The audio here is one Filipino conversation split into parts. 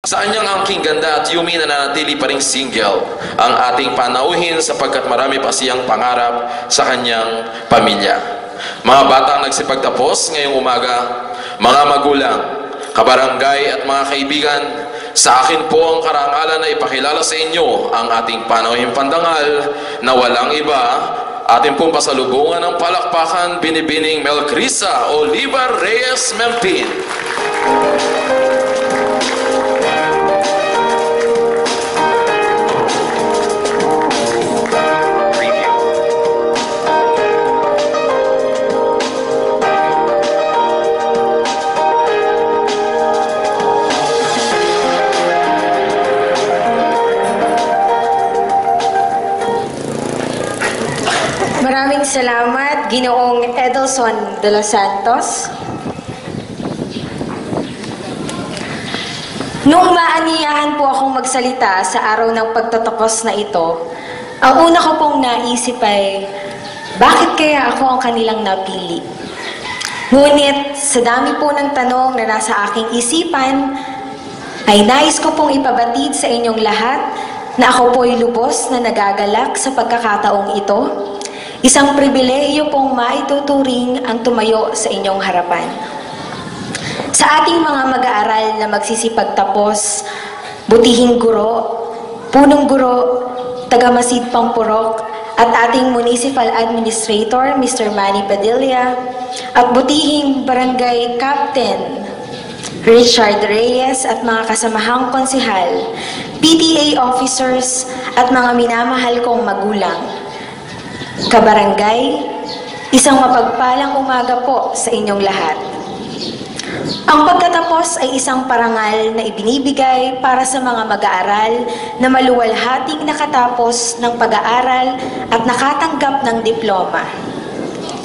Sa anyang angking ganda at Yumi na nanatili pa ring single ang ating panauhin sapagkat marami pa siyang pangarap sa kanyang pamilya. Mga batang nagsipagtapos ngayong umaga, mga magulang, kabarangay at mga kaibigan, sa akin po ang karangalan na ipakilala sa inyo ang ating panauhin pandangal na walang iba, ating pong pasalubungan ng palakpakan binibining Melcrisa Oliva Reyes Mempin. Maraming salamat, Ginoong Edelson de los Santos. Nung maaniyahan po akong magsalita sa araw ng pagtatapos na ito, ang una ko pong naisip ay, bakit kaya ako ang kanilang napili? Ngunit, sa dami po ng tanong na nasa aking isipan, ay nais ko pong ipabatid sa inyong lahat na ako po'y lubos na nagagalak sa pagkakataong ito. Isang pribilehiyo pong maituturing ang tumayo sa inyong harapan. Sa ating mga mag-aaral na magsisipagtapos, butihing guro, punong guro, taga-Masid Pampurok, at ating Municipal Administrator, Mr. Manny Padilla, at butihing Barangay Captain, Richard Reyes, at mga kasamahang konsehal, PTA officers, at mga minamahal kong magulang. Kabarangay, isang mapagpalang umaga po sa inyong lahat. Ang pagtatapos ay isang parangal na ibinibigay para sa mga mag-aaral na maluwalhating nakatapos ng pag-aaral at nakatanggap ng diploma.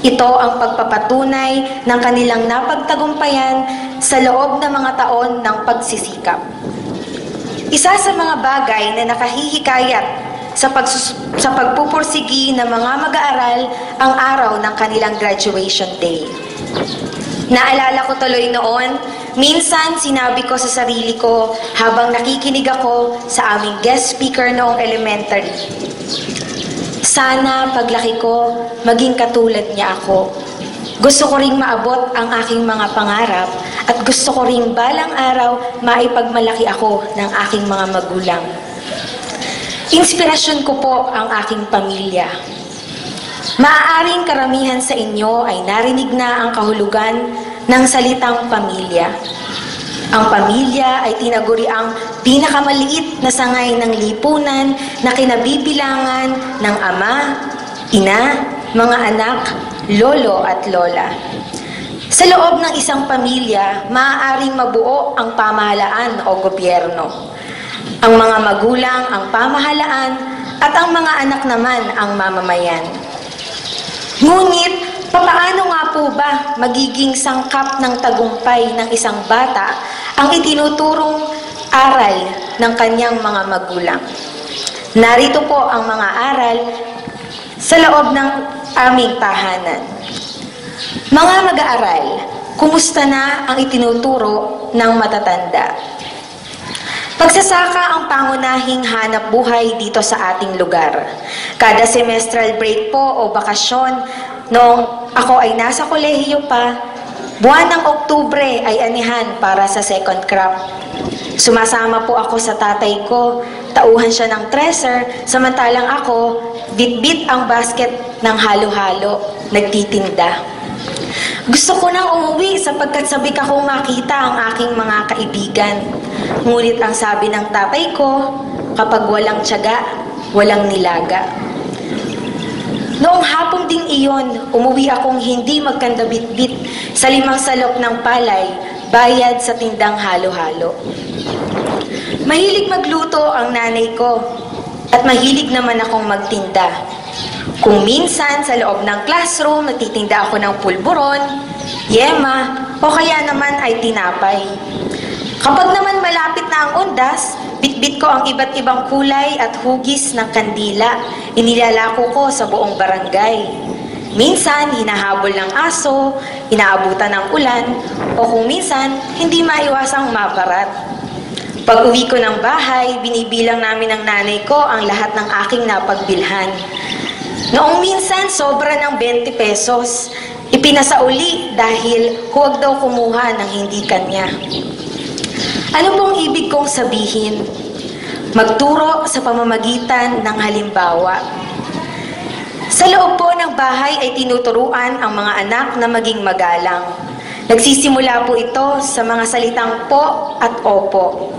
Ito ang pagpapatunay ng kanilang napagtagumpayan sa loob ng mga taon ng pagsisikap. Isa sa mga bagay na nakahihikayat sa pagpupursigi ng mga mag-aaral ang araw ng kanilang graduation day. Naalala ko tuloy noon, minsan sinabi ko sa sarili ko habang nakikinig ako sa aming guest speaker noong elementary, sana paglaki ko, maging katulad niya ako. Gusto ko ring maabot ang aking mga pangarap at gusto ko ring balang araw maipagmalaki ako ng aking mga magulang. Inspirasyon ko po ang aking pamilya. Maaaring karamihan sa inyo ay narinig na ang kahulugan ng salitang pamilya. Ang pamilya ay tinaguri ang pinakamaliit na sangay ng lipunan na kinabibilangan ng ama, ina, mga anak, lolo at lola. Sa loob ng isang pamilya, maaaring mabuo ang pamahalaan o gobyerno. Ang mga magulang ang pamahalaan at ang mga anak naman ang mamamayan. Ngunit, papaano nga po ba magiging sangkap ng tagumpay ng isang bata ang itinuturong aral ng kanyang mga magulang? Narito po ang mga aral sa loob ng aming tahanan. Mga mag-aaral, kumusta na ang itinuturo ng matatanda? Pagsasaka ang pangunahing hanap buhay dito sa ating lugar. Kada semestral break po o bakasyon, noong ako ay nasa kolehiyo pa, buwan ng Oktubre ay anihan para sa second crop. Sumasama po ako sa tatay ko, tauhan siya ng treasure, samantalang ako, bit-bit ang basket ng halo-halo, nagtitinda. Gusto ko nang umuwi sapagkat sabik akong makita ang aking mga kaibigan. Ngunit ang sabi ng tatay ko, kapag walang tiyaga, walang nilaga. Noong hapong ding iyon, umuwi akong hindi magkandabit-bit sa 5 salok ng palay, bayad sa tindang halo-halo. Mahilig magluto ang nanay ko at mahilig naman akong magtinda. Kung minsan sa loob ng classroom nagtitinda ako ng pulburon, yema, o kaya naman ay tinapay. Kapag naman malapit na ang undas, bitbit ko ang iba't ibang kulay at hugis ng kandila. Inilalako ko sa buong barangay. Minsan, hinahabol ng aso, inaabutan ng ulan, o kung minsan, hindi maiwasang mabarat. Pag uwi ko ng bahay, binibilang namin ng nanay ko ang lahat ng aking napagbilhan. Noong minsan, sobra ng 20 pesos. Ipinasauli dahil huwag daw kumuha ng hindi kanya. Ano pong ibig kong sabihin? Magturo sa pamamagitan ng halimbawa. Sa loob po ng bahay ay tinuturuan ang mga anak na maging magalang. Nagsisimula po ito sa mga salitang po at opo.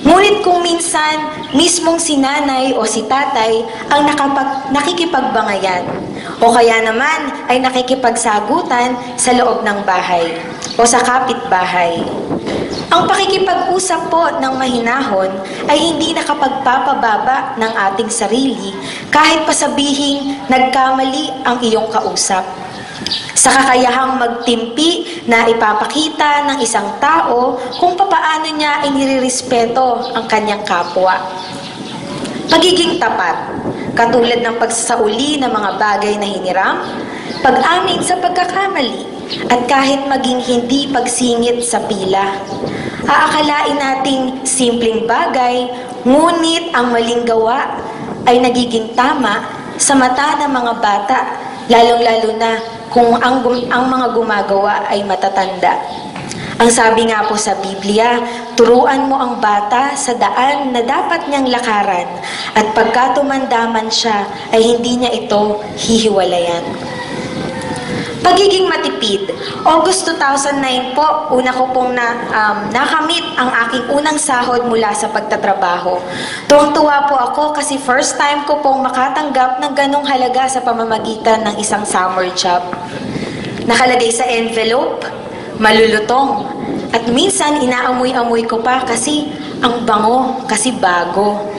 Ngunit kung minsan, mismong si nanay o si tatay ang nakikipagbangayan o kaya naman ay nakikipagsagutan sa loob ng bahay o sa kapitbahay. Ang pakikipag-usap po ng mahinahon ay hindi nakapagpapababa ng ating sarili kahit pasabihing nagkamali ang iyong kausap. Sa kakayahang magtimpi na ipapakita ng isang tao kung papaano niya inirerespeto ang kanyang kapwa. Pagiging tapat, katulad ng pagsasauli ng mga bagay na hiniram, pag-amin sa pagkakamali, at kahit maging hindi pagsingit sa pila. Aakalain nating simpleng bagay, ngunit ang maling gawa ay nagiging tama sa mata ng mga bata, lalong-lalo na kung ang mga gumagawa ay matatanda. Ang sabi nga po sa Biblia, turuan mo ang bata sa daan na dapat niyang lakaran at pagka tumandaman siya ay hindi niya ito hihiwalayan. Pagiging matipid. August 2009 po, una ko pong nakamit ang aking unang sahod mula sa pagtatrabaho. Tuwang-tuwa po ako kasi first time ko pong makatanggap ng ganong halaga sa pamamagitan ng isang summer job. Nakalagay sa envelope, malulutong. At minsan inaamoy-amoy ko pa kasi ang bango, kasi bago.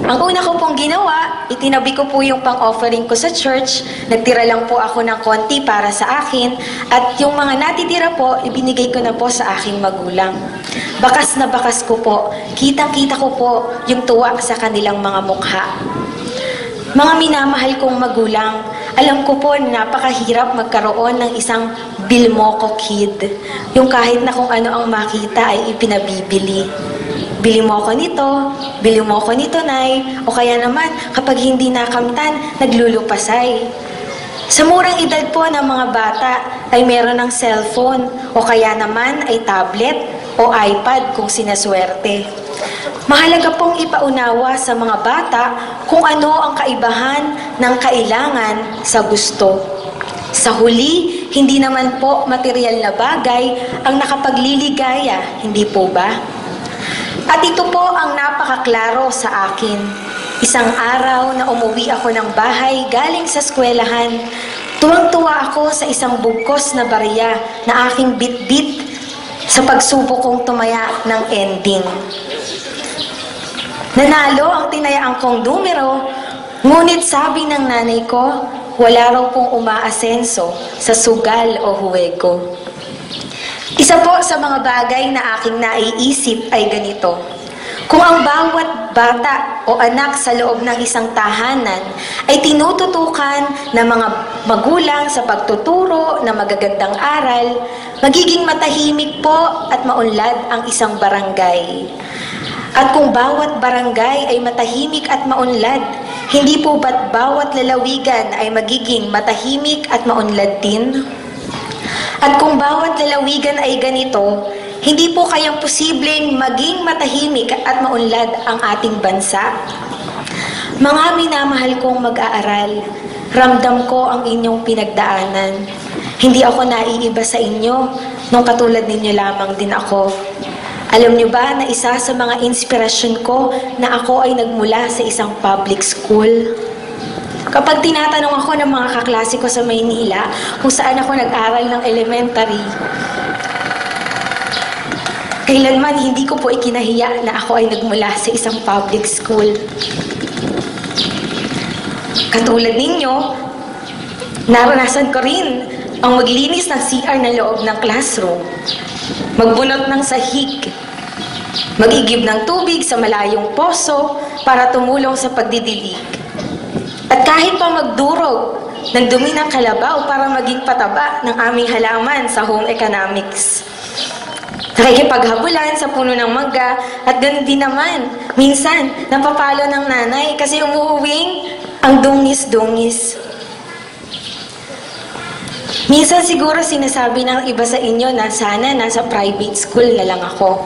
Ang una ko pong ginawa, itinabi ko po yung pang-offering ko sa church, nagtira lang po ako ng konti para sa akin, at yung mga natitira po, ibinigay ko na po sa aking magulang. Bakas na bakas ko po, kitang-kita ko po yung tuwa sa kanilang mga mukha. Mga minamahal kong magulang, alam ko po napakahirap magkaroon ng isang bilmoko kid. Yung kahit na kung ano ang makita ay ipinabibili. Bili mo ako nito, bili mo ako nito, nay, o kaya naman kapag hindi nakamtan, naglulupasay. Sa murang edad po ng mga bata ay meron ng cellphone o kaya naman ay tablet o iPad kung sinaswerte. Mahalaga pong ipaunawa sa mga bata kung ano ang kaibahan ng kailangan sa gusto. Sa huli, hindi naman po material na bagay ang nakapagliligaya, hindi po ba? At ito po ang napakaklaro sa akin. Isang araw na umuwi ako ng bahay galing sa eskwelahan, tuwang-tuwa ako sa isang bugkos na barya na aking bit-bit sa pagsubok kong tumaya ng ending. Nanalo ang tinayaan kong numero, ngunit sabi ng nanay ko, wala raw pong umaasenso sa sugal o huwego. Isa po sa mga bagay na aking naiisip ay ganito. Kung ang bawat bata o anak sa loob ng isang tahanan ay tinututukan ng mga magulang sa pagtuturo ng magagandang aral, magiging matahimik po at maunlad ang isang barangay. At kung bawat barangay ay matahimik at maunlad, hindi po ba't bawat lalawigan ay magiging matahimik at maunlad din? At kung bawat lalawigan ay ganito, hindi po kayang posibleng maging matahimik at maunlad ang ating bansa? Mga minamahal kong mag-aaral, ramdam ko ang inyong pinagdaanan. Hindi ako naiiba sa inyo, nung katulad ninyo lamang din ako. Alam niyo ba na isa sa mga inspirasyon ko na ako ay nagmula sa isang public school? Kapag tinatanong ako ng mga kaklase ko sa Maynila kung saan ako nag-aral ng elementary, kailanman hindi ko po ikinahiya na ako ay nagmula sa isang public school. Katulad ninyo, naranasan ko rin ang maglinis ng CR na loob ng classroom, magbunot ng sahig, mag-igib ng tubig sa malayong poso para tumulong sa pagdidilig. At kahit pa magdurog ng dumi ng kalabaw para maging pataba ng aming halaman sa home economics. Nakikipaghabulan sa puno ng mangga at ganoon din naman. Minsan, napapalo ng nanay kasi umuuwing ang dungis-dungis. Minsan siguro sinasabi ng iba sa inyo na sana nasa private school na lang ako.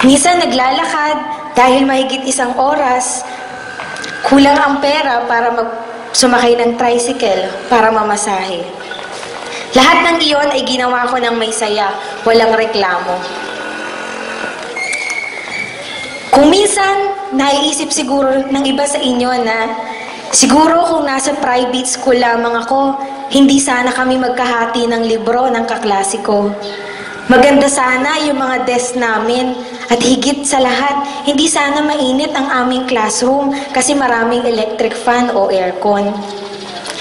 Minsan naglalakad dahil mahigit 1 oras, kulang ang pera para sumakay ng tricycle para mamasahe. Lahat ng iyon ay ginawa ko ng may saya, walang reklamo. Kung minsan, naiisip siguro ng iba sa inyo na siguro kung nasa private school lamang ako, hindi sana kami magkahati ng libro ng kaklase ko. Maganda sana yung mga desk namin at higit sa lahat, hindi sana mainit ang aming classroom kasi maraming electric fan o aircon.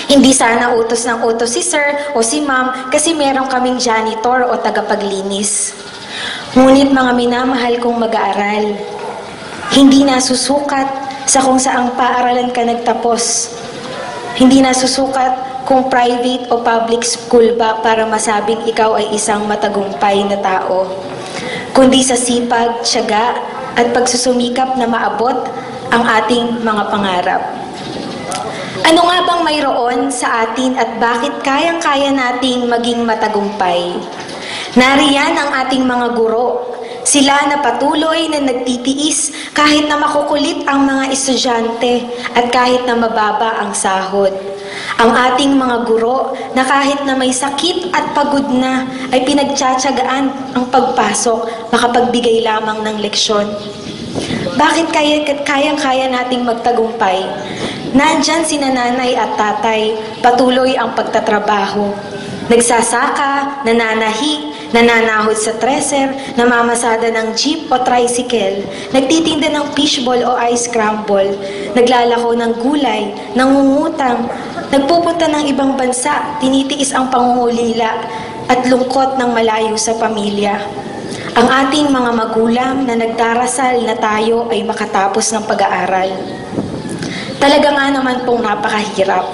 Hindi sana utos ng utos si sir o si ma'am kasi meron kaming janitor o tagapaglinis. Ngunit mga minamahal kong mag-aaral, hindi nasusukat sa kung saang paaralan ka nagtapos. Hindi nasusukat kung private o public school ba para masabing ikaw ay isang matagumpay na tao. Kundi sa sipag, tiyaga at pagsusumikap na maabot ang ating mga pangarap. Ano nga bang mayroon sa atin at bakit kayang-kaya nating maging matagumpay? Nariyan ang ating mga guro. Sila na patuloy na nagtitiis kahit na makukulit ang mga estudyante at kahit na mababa ang sahod. Ang ating mga guro na kahit na may sakit at pagod na ay pinagtsatsagaan ang pagpasok, makapagbigay lamang ng leksyon. Bakit kayang-kaya nating magtagumpay? Nandyan sina nanay at tatay, patuloy ang pagtatrabaho. Nagsasaka, nananahi, nananahod sa treser, namamasada ng jeep o tricycle, nagtitinda ng fishball o ice scramble, naglalako ng gulay, nangungutang, nagpupunta ng ibang bansa, tinitiis ang pangungulila at lungkot ng malayo sa pamilya. Ang ating mga magulang na nagdarasal na tayo ay makatapos ng pag-aaral. Talaga nga naman pong napakahirap.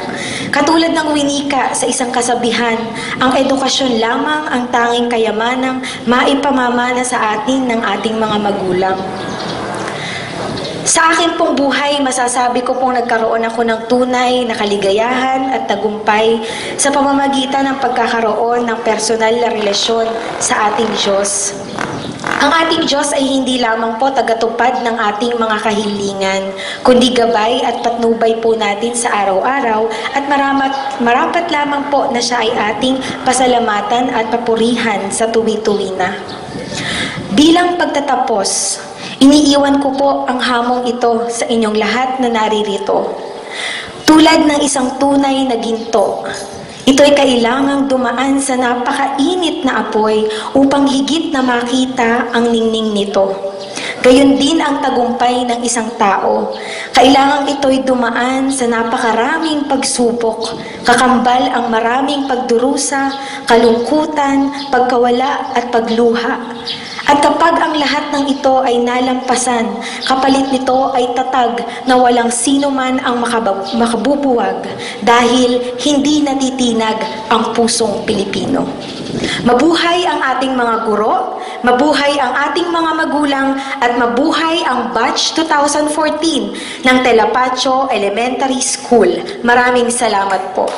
Katulad ng winika sa isang kasabihan, ang edukasyon lamang ang tanging kayamanang maipamamana sa atin ng ating mga magulang. Sa akin pong buhay, masasabi ko pong nagkaroon ako ng tunay na kaligayahan at tagumpay sa pamamagitan ng pagkakaroon ng personal na relasyon sa ating Diyos. Ang ating Diyos ay hindi lamang po tagatupad ng ating mga kahilingan, kundi gabay at patnubay po natin sa araw-araw at marapat lamang po na siya ay ating pasalamatan at papurihan sa tuwi-tuwi na. Bilang pagtatapos, iniiwan ko po ang hamong ito sa inyong lahat na naririto. Tulad ng isang tunay na ginto, ito'y kailangang dumaan sa napakainit na apoy upang higit na makita ang ningning nito. Gayon din ang tagumpay ng isang tao. Kailangang ito'y dumaan sa napakaraming pagsubok, kakambal ang maraming pagdurusa, kalungkutan, pagkawala at pagluha. At kapag ang lahat ng ito ay nalampasan, kapalit nito ay tatag na walang sino man ang makabubuwag dahil hindi natitinag ang pusong Pilipino. Mabuhay ang ating mga guro, mabuhay ang ating mga magulang, at mabuhay ang Batch 2014 ng Telepacho Elementary School. Maraming salamat po.